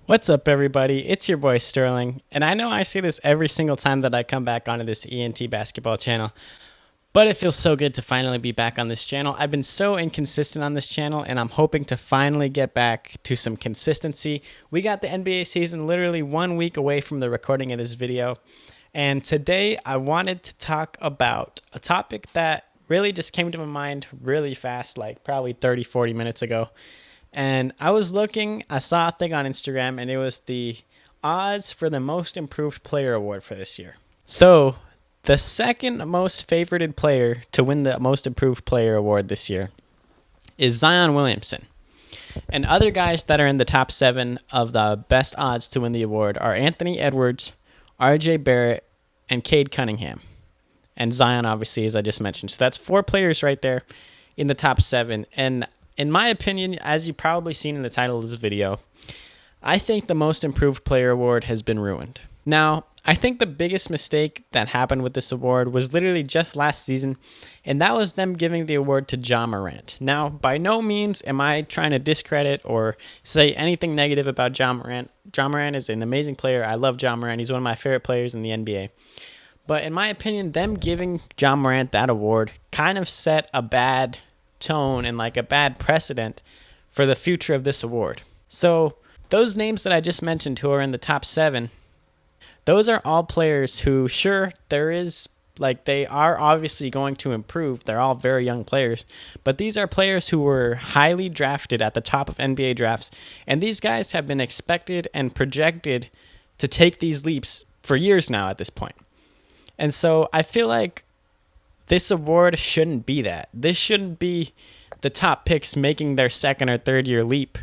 What's up, everybody? It's your boy Sterling, and I know I say this every single time that I come back onto this ENT Basketball channel, but it feels so good to finally be back on this channel. I've been so inconsistent on this channel, and I'm hoping to finally get back to some consistency. We got the NBA season literally 1 week away from the recording of this video, and today I wanted to talk about a topic that really just came to my mind really fast, like probably 30-40 minutes ago. And I saw a thing on Instagram, and it was the odds for the most improved player award for this year. So, the second most favorited player to win the most improved player award this year is Zion Williamson. And other guys that are in the top 7 of the best odds to win the award are Anthony Edwards, RJ Barrett, and Cade Cunningham. And Zion, obviously, as I just mentioned. So that's 4 players right there in the top 7. And in my opinion, as you've probably seen in the title of this video, I think the most improved player award has been ruined. Now, I think the biggest mistake that happened with this award was literally just last season, and that was them giving the award to Ja Morant. Now, by no means am I trying to discredit or say anything negative about Ja Morant. Ja Morant is an amazing player. I love Ja Morant. He's one of my favorite players in the NBA. But in my opinion, them giving Ja Morant that award kind of set a bad tone and like a bad precedent for the future of this award. So those names that I just mentioned who are in the top 7, those are all players who, sure, they are obviously going to improve. They're all very young players, but these are players who were highly drafted at the top of NBA drafts, and these guys have been expected and projected to take these leaps for years now at this point. And so I feel like this award shouldn't be that. This shouldn't be the top picks making their second or third year leap.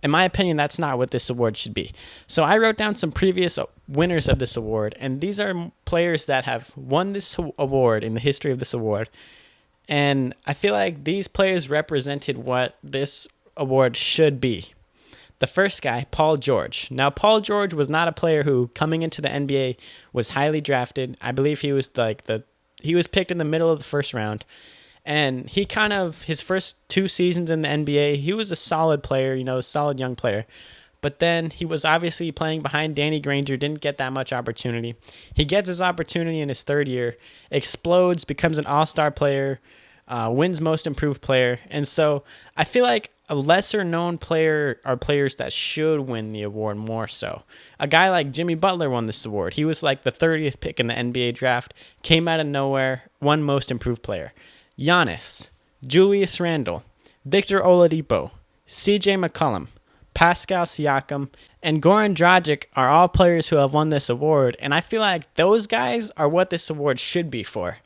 In my opinion, that's not what this award should be. So I wrote down some previous winners of this award, and these are players that have won this award in the history of this award. And I feel like these players represented what this award should be. The first guy, Paul George. Now, Paul George was not a player who, coming into the NBA, was highly drafted. I believe he was picked in the middle of the first round. And his first 2 seasons in the NBA, he was a solid player, a solid young player. But then he was obviously playing behind Danny Granger, didn't get that much opportunity. He gets his opportunity in his 3rd year, explodes, becomes an all-star player, wins most improved player. And so I feel like a lesser known player are players that should win the award more so. A guy like Jimmy Butler won this award. He was like the 30th pick in the NBA draft, came out of nowhere, won most improved player. Giannis, Julius Randle, Victor Oladipo, CJ McCollum, Pascal Siakam, and Goran Dragic are all players who have won this award, and I feel like those guys are what this award should be for.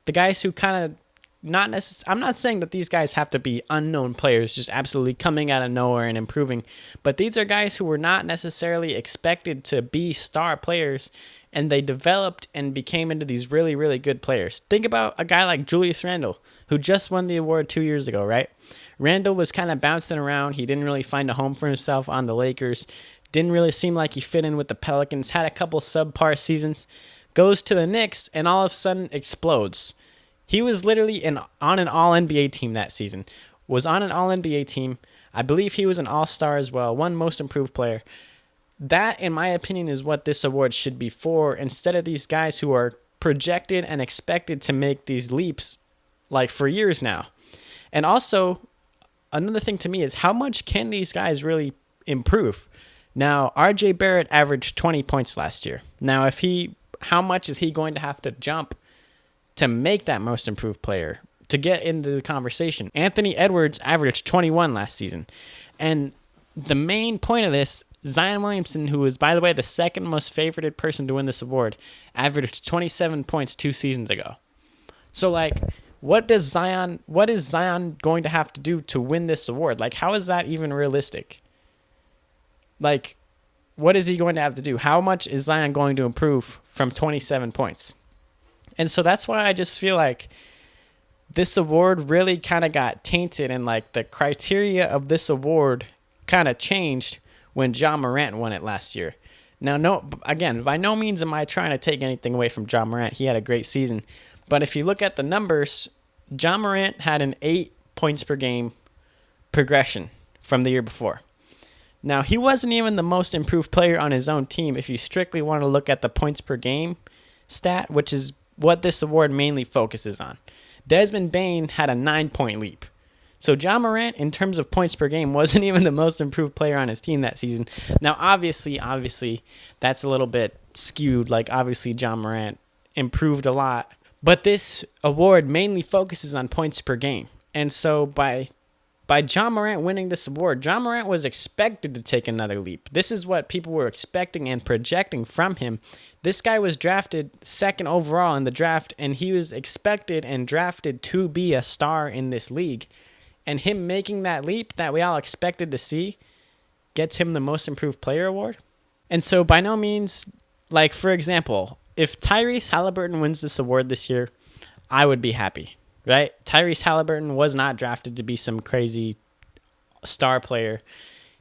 The guys who I'm not saying that these guys have to be unknown players just absolutely coming out of nowhere and improving, but these are guys who were not necessarily expected to be star players, and they developed and became into these really, really good players. Think about a guy like Julius Randle, who just won the award 2 years ago, right? Randle was kind of bouncing around. He didn't really find a home for himself on the Lakers. Didn't really seem like he fit in with the Pelicans. Had a couple subpar seasons. Goes to the Knicks, and all of a sudden explodes. He was literally on an All-NBA team that season. Was on an All-NBA team. I believe he was an All-Star as well. Won Most Improved Player. That, in my opinion, is what this award should be for, instead of these guys who are projected and expected to make these leaps like for years now. And also, another thing to me is how much can these guys really improve? Now, RJ Barrett averaged 20 points last year. Now, how much is he going to have to jump to make that most improved player, to get into the conversation? Anthony Edwards averaged 21 last season. And the main point of this, Zion Williamson, who was, by the way, the second most favorited person to win this award, averaged 27 points 2 seasons ago. So, what is Zion going to have to do to win this award? How is that even realistic? What is he going to have to do? How much is Zion going to improve from 27 points? And so that's why I just feel like this award really kind of got tainted, and the criteria of this award kind of changed when Ja Morant won it last year. Now, again, by no means am I trying to take anything away from Ja Morant. He had a great season. But if you look at the numbers, Ja Morant had an 8 points per game progression from the year before. Now, he wasn't even the most improved player on his own team if you strictly want to look at the points per game stat, which is what this award mainly focuses on. Desmond Bane had a 9-point leap. So Ja Morant, in terms of points per game, wasn't even the most improved player on his team that season. Now, obviously, that's a little bit skewed. Like, obviously, Ja Morant improved a lot. But this award mainly focuses on points per game. And so by Ja Morant winning this award, Ja Morant was expected to take another leap. This is what people were expecting and projecting from him. This guy was drafted second overall in the draft, and he was expected and drafted to be a star in this league. And him making that leap that we all expected to see gets him the Most Improved Player award. And so by no means, like, for example, if Tyrese Halliburton wins this award this year, I would be happy, right? Tyrese Halliburton was not drafted to be some crazy star player.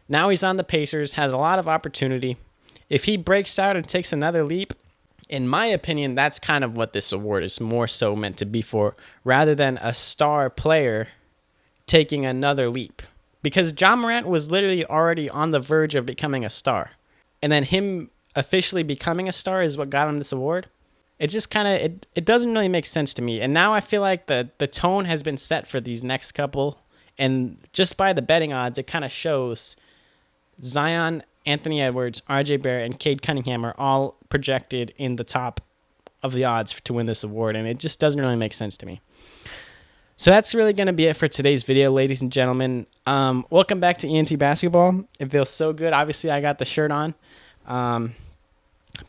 Now he's on the Pacers, has a lot of opportunity. If he breaks out and takes another leap, in my opinion, that's kind of what this award is more so meant to be for, rather than a star player taking another leap. Because Ja Morant was literally already on the verge of becoming a star. And then him officially becoming a star is what got him this award. It just kind of, it doesn't really make sense to me. And now I feel like the tone has been set for these next couple. And just by the betting odds, it kind of shows Zion, Anthony Edwards, RJ Barrett, and Cade Cunningham are all projected in the top of the odds to win this award. And it just doesn't really make sense to me. So that's really going to be it for today's video, ladies and gentlemen. Welcome back to ENT Basketball. It feels so good. Obviously, I got the shirt on.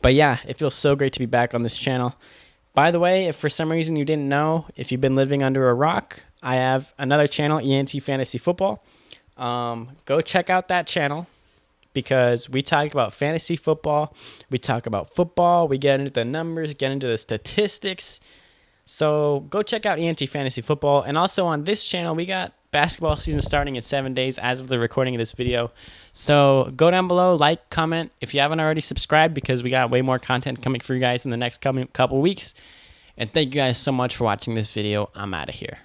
But yeah, it feels so great to be back on this channel. By the way, if for some reason you didn't know, if you've been living under a rock, I have another channel, ENT Fantasy Football. Go check out that channel because we talk about fantasy football. We talk about football. We get into the numbers, get into the statistics. So go check out ENT Fantasy Football. And also on this channel, we got basketball season starting in 7 days as of the recording of this video. So go down below, like, comment if you haven't already subscribed because we got way more content coming for you guys in the next couple weeks. And thank you guys so much for watching this video. I'm out of here.